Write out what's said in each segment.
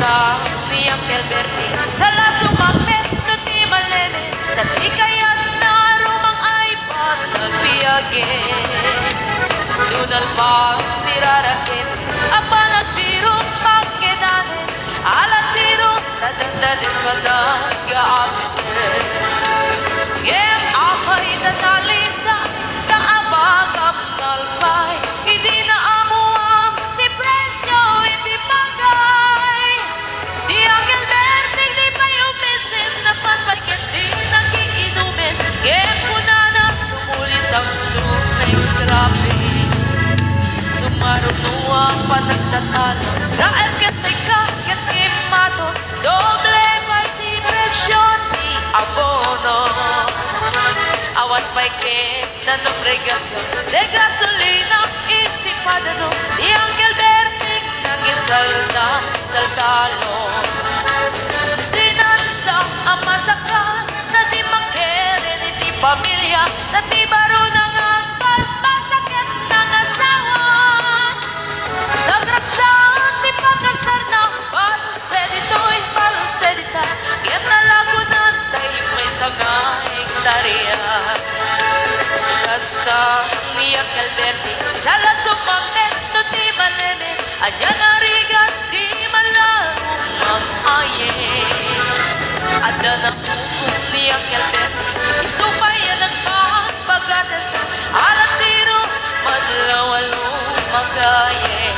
Kasta ni Uncle Bertie sa laso magnet no ti maleme sa ti kaya't na rumang ay panagpiyage dunal pa sirarakit apa nagbiro pagkedanen alat tiro tadandalin pa nag-aamit Gem akay tatalim na kaabagam nalpay hindi na amuam ni presyo hindi bagay di Uncle Bertie di pa umisin na panpagkat di nagiinumin Gem ko na sumulit ang next grabe sumarunuang panagtatalo raem kat sa ikakat imato doble pa'y di presyo di abono awan pa'y ket na nagregasyon de gasolina itipada no di Uncle Bertie nagisal na taltalo dinansa ang masakran na di magkeren iti pamilya na di baro na nga pasakit ng asawa nagragsan di pagkasar na palsedito'y palsedita kaya nalagunan tayo may sangay tariya Kasta ni Uncle Bertie sa lasong magnet no di maleme anya narigat di malarong mag-aye ada na hukum ni Uncle Bertie isupay yan ang pagpagadas alat tiro madlawalo mag-aye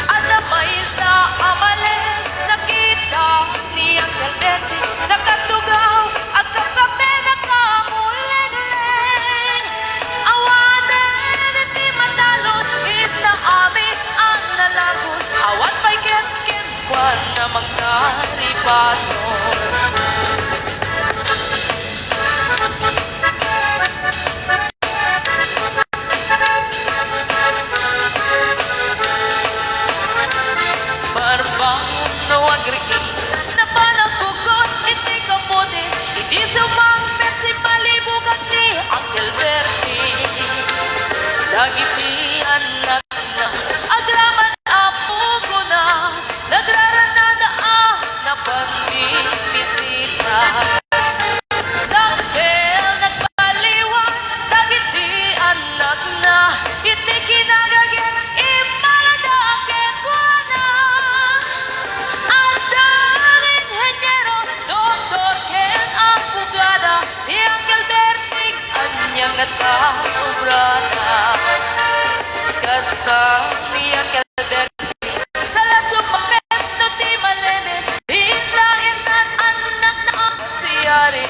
ada may sa amale nakita ni Uncle Bertie nakatugaw at kapape nakamuling-ling awanan iti matalon ita amin ang nalagon awan pa'y ket-ket kwan na magkaripaton Barbang no agriki na palang kugot iti kamote iti sumangpet si malibugan ni Uncle Bertie dagiti anak na agraman apo ko na nagraranada na pag-ibisita dahil nagpaliwan dagiti anak na iti kinagagyan imaladakit ko na Aldan Inhenyero Doktor Ken ang pugada ni Uncle Bertie anyang nagkaubrada Kasta ni Uncle Bertie sa lasong magnet no di maleme hinla-intan anak na ang siyari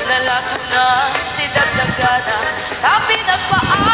nalago na ti dagdagana tapi nagpaa